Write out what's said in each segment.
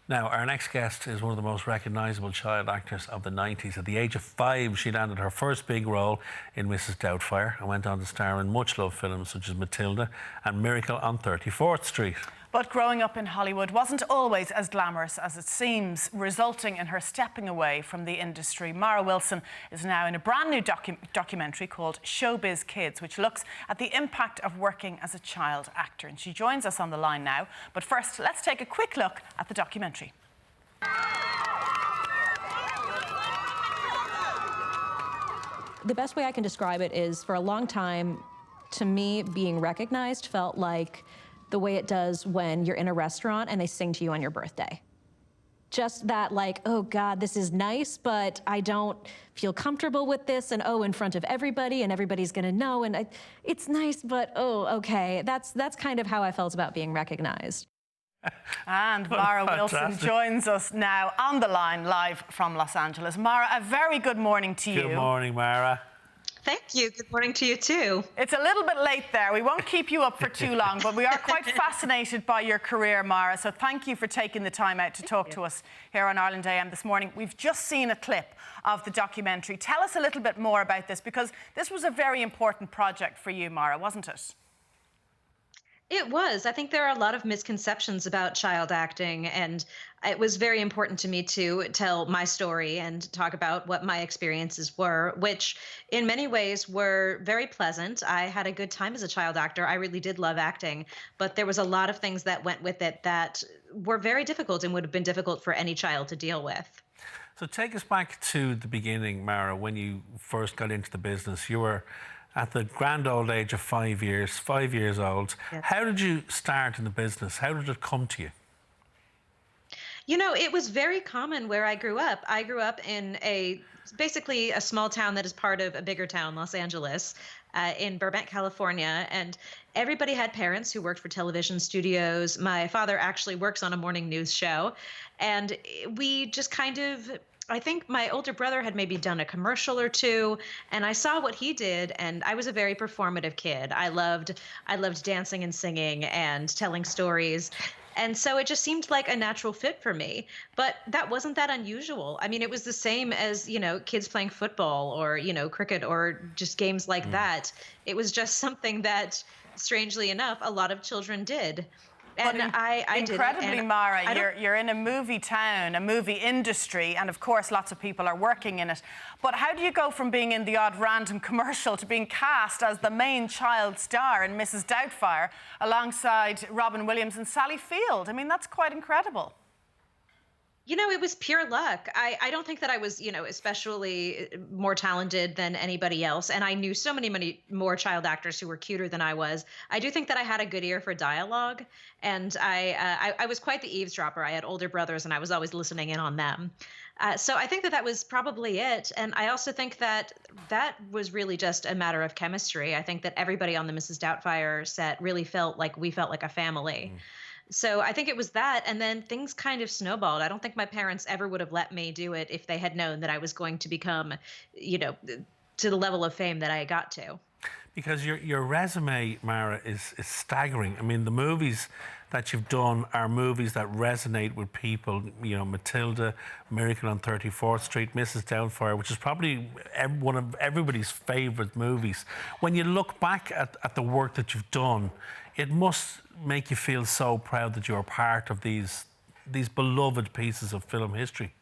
Now, our next guest is one of the most recognisable child actors of the 90s. At the age of 5, she landed her first big role in Mrs. Doubtfire and went on to star in much-loved films such as Matilda and Miracle on 34th Street. But growing up in Hollywood wasn't always as glamorous as it seems, resulting in her stepping away from the industry. Mara Wilson is now in a brand new documentary called Showbiz Kids, which looks at the impact of working as a child actor. And she joins us on the line now. But first, let's take a quick look at the documentary. The best way I can describe it is, for a long time, to me, being recognized felt like the way it does when you're in a restaurant and they sing to you on your birthday. Just that, like, oh God, this is nice, but I don't feel comfortable with this, and oh, in front of everybody, and everybody's gonna know, and it's nice, but oh, okay. That's kind of how I felt about being recognized. And Mara Wilson joins us now on the line, live from Los Angeles. Mara, a very good morning to you. Good morning, Mara. Thank you. Good morning to you too. It's a little bit late there. We won't keep you up for too long, but we are quite fascinated by your career, Mara. So thank you for taking the time out to talk to us here on Ireland AM this morning. We've just seen a clip of the documentary. Tell us a little bit more about this, because this was a very important project for you, Mara, wasn't it? It was. I think there are a lot of misconceptions about child acting, and it was very important to me to tell my story and talk about what my experiences were, which in many ways were very pleasant. I had a good time as a child actor. I really did love acting, but there was a lot of things that went with it that were very difficult and would have been difficult for any child to deal with. So take us back to the beginning, Mara, when you first got into the business. You were at the grand old age of 5 years old. Yes. How did you start in the business? How did it come to you? You know, it was very common where I grew up. I grew up in basically a small town that is part of a bigger town, Los Angeles, in Burbank, California. And everybody had parents who worked for television studios. My father actually works on a morning news show. And we just kind of, I think my older brother had maybe done a commercial or two, and I saw what he did, and I was a very performative kid. I loved dancing and singing and telling stories. And so it just seemed like a natural fit for me. But that wasn't that unusual. I mean, it was the same as, you know, kids playing football or, you know, cricket or just games like that. It was just something that, strangely enough, a lot of children did. And I did. Incredibly, Mara, you're in a movie town, a movie industry, and of course lots of people are working in it. But how do you go from being in the odd random commercial to being cast as the main child star in Mrs. Doubtfire alongside Robin Williams and Sally Field? I mean, that's quite incredible. You know, it was pure luck. I don't think that I was, you know, especially more talented than anybody else. And I knew so many more child actors who were cuter than I was. I do think that I had a good ear for dialogue. And I was quite the eavesdropper. I had older brothers and I was always listening in on them. So I think that was probably it. And I also think that was really just a matter of chemistry. I think that everybody on the Mrs. Doubtfire set really felt like we felt like a family. So I think it was that, and then things kind of snowballed. I don't think my parents ever would have let me do it if they had known that I was going to become, you know, to the level of fame that I got to. Because your resume, Mara, is staggering. I mean, the movies that you've done are movies that resonate with people. You know, Matilda, Miracle on 34th Street, Mrs. Doubtfire, which is probably one of everybody's favourite movies. When you look back at the work that you've done, it must make you feel so proud that you're part of these beloved pieces of film history.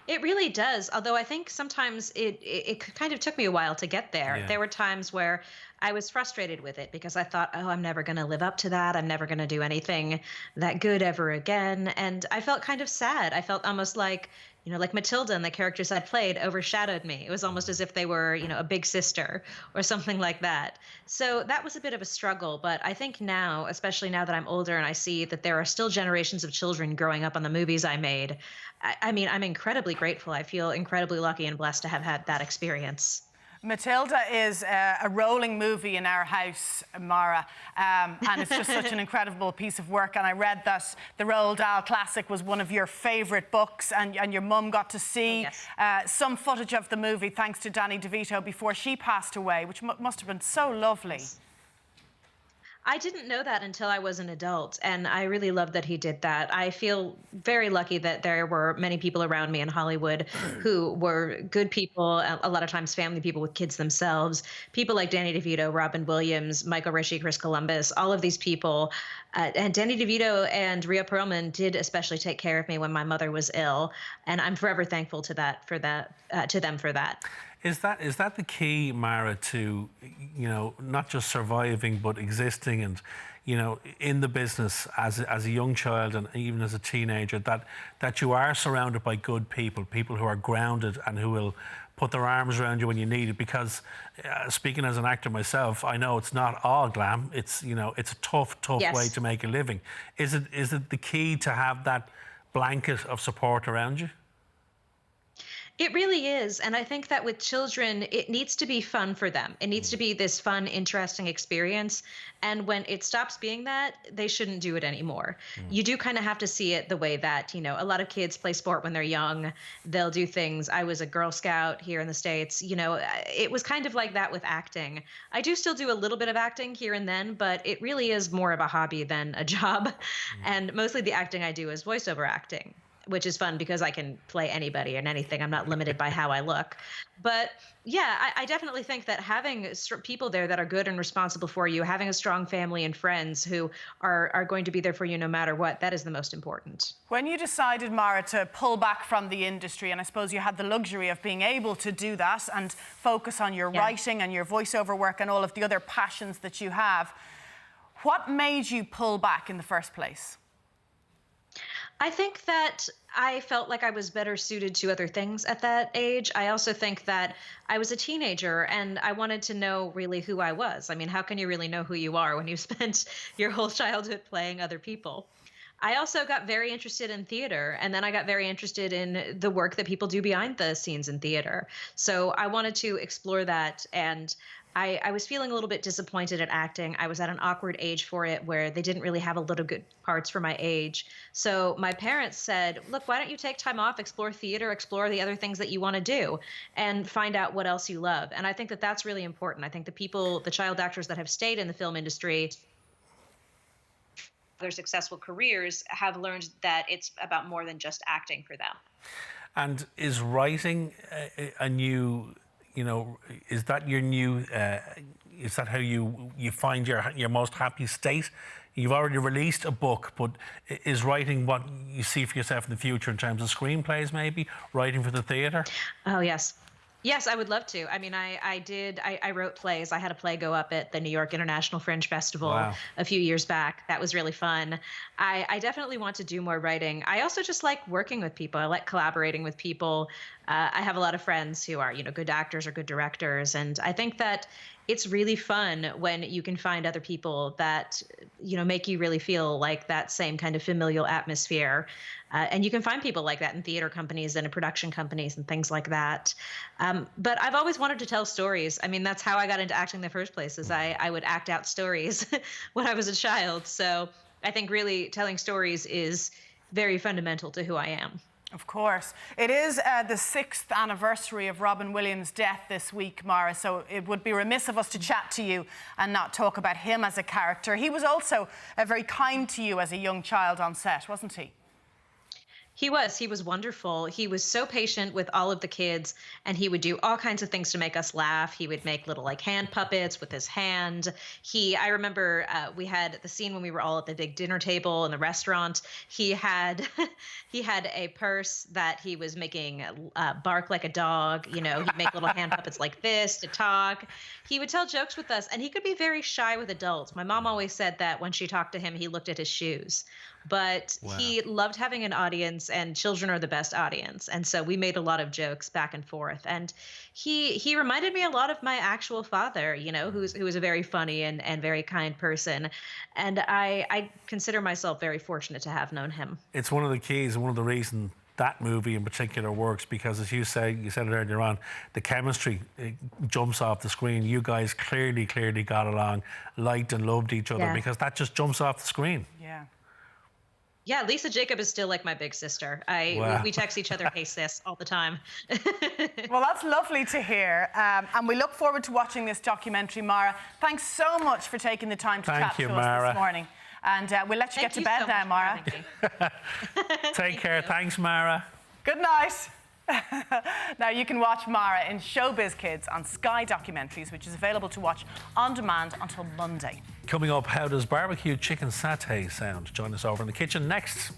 It really does, although I think sometimes it kind of took me a while to get there. Yeah. There were times where I was frustrated with it because I thought, oh, I'm never going to live up to that. I'm never going to do anything that good ever again. And I felt kind of sad. I felt almost like, you know, like Matilda and the characters I played overshadowed me. It was almost as if they were, you know, a big sister or something like that. So that was a bit of a struggle. But I think now, especially now that I'm older and I see that there are still generations of children growing up on the movies I made, I mean, I'm incredibly grateful. I feel incredibly lucky and blessed to have had that experience. Matilda is a rolling movie in our house, Mara, and it's just such an incredible piece of work. And I read that the Roald Dahl classic was one of your favourite books, and your mum got to see some footage of the movie thanks to Danny DeVito before she passed away, which must have been so lovely. I didn't know that until I was an adult, and I really love that he did that. I feel very lucky that there were many people around me in Hollywood who were good people, a lot of times family people with kids themselves, people like Danny DeVito, Robin Williams, Michael Ritchie, Chris Columbus, all of these people. And Danny DeVito and Rhea Perlman did especially take care of me when my mother was ill, and I'm forever thankful to them for that. Is that the key, Mara, to, not just surviving but existing and, in the business as a young child and even as a teenager, that you are surrounded by good people who are grounded and who will put their arms around you when you need it? Because speaking as an actor myself, I know it's not all glam. It's it's a tough Yes. way to make a living. Is it the key to have that blanket of support around you? It really is. And I think that with children, it needs to be fun for them. It needs to be this fun, interesting experience. And when it stops being that, they shouldn't do it anymore. You do kind of have to see it the way that, a lot of kids play sport when they're young. They'll do things. I was a Girl Scout here in the States. It was kind of like that with acting. I do still do a little bit of acting here and then, but it really is more of a hobby than a job. And mostly the acting I do is voiceover acting, which is fun because I can play anybody and anything. I'm not limited by how I look. But yeah, I definitely think that having people there that are good and responsible for you, having a strong family and friends who are going to be there for you no matter what, that is the most important. When you decided, Mara, to pull back from the industry, and I suppose you had the luxury of being able to do that and focus on your writing and your voiceover work and all of the other passions that you have, what made you pull back in the first place? I think that I felt like I was better suited to other things at that age. I also think that I was a teenager and I wanted to know really who I was. I mean, how can you really know who you are when you've spent your whole childhood playing other people? I also got very interested in theater, and then I got very interested in the work that people do behind the scenes in theater. So I wanted to explore that, and I was feeling a little bit disappointed at acting. I was at an awkward age for it where they didn't really have a lot of good parts for my age. So my parents said, look, why don't you take time off, explore theater, explore the other things that you want to do, and find out what else you love. And I think that that's really important. I think the child actors that have stayed in the film industry, their successful careers, have learned that it's about more than just acting for them. And is writing a new, is that your new, is that how you find your most happy state? You've already released a book, but is writing what you see for yourself in the future in terms of screenplays, maybe? Writing for the theatre? Oh, yes. Yes, I would love to. I mean, I wrote plays. I had a play go up at the New York International Fringe Festival a few years back. That was really fun. I definitely want to do more writing. I also just like working with people. I like collaborating with people. I have a lot of friends who are, good actors or good directors. And I think that it's really fun when you can find other people that, make you really feel like that same kind of familial atmosphere. And you can find people like that in theater companies and in production companies and things like that. But I've always wanted to tell stories. I mean, that's how I got into acting in the first place, is I would act out stories when I was a child. So I think really telling stories is very fundamental to who I am. Of course. It is the 6th anniversary of Robin Williams' death this week, Mara, so it would be remiss of us to chat to you and not talk about him as a character. He was also very kind to you as a young child on set, wasn't he? He was wonderful. He was so patient with all of the kids, and he would do all kinds of things to make us laugh. He would make little hand puppets with his hand. I remember we had the scene when we were all at the big dinner table in the restaurant. He had a purse that he was making bark like a dog. He'd make little hand puppets like this to talk. He would tell jokes with us, and he could be very shy with adults. My mom always said that when she talked to him, he looked at his shoes. But he loved having an audience, and children are the best audience. And so we made a lot of jokes back and forth. And he reminded me a lot of my actual father, who was a very funny and very kind person. And I consider myself very fortunate to have known him. It's one of the keys and one of the reasons that movie in particular works, because as you said it earlier on, the chemistry jumps off the screen. You guys clearly got along, liked and loved each other, because that just jumps off the screen. Yeah. Yeah, Lisa Jacob is still like my big sister. Wow. We text each other, "Hey sis," all the time. Well, that's lovely to hear. And we look forward to watching this documentary, Mara. Thanks so much for taking the time to chat to us this morning. And we'll let you get to bed now, Mara. Take care. Thanks, Mara. Good night. Now, you can watch Mara in Showbiz Kids on Sky Documentaries, which is available to watch on demand until Monday. Coming up, how does barbecue chicken satay sound? Join us over in the kitchen next.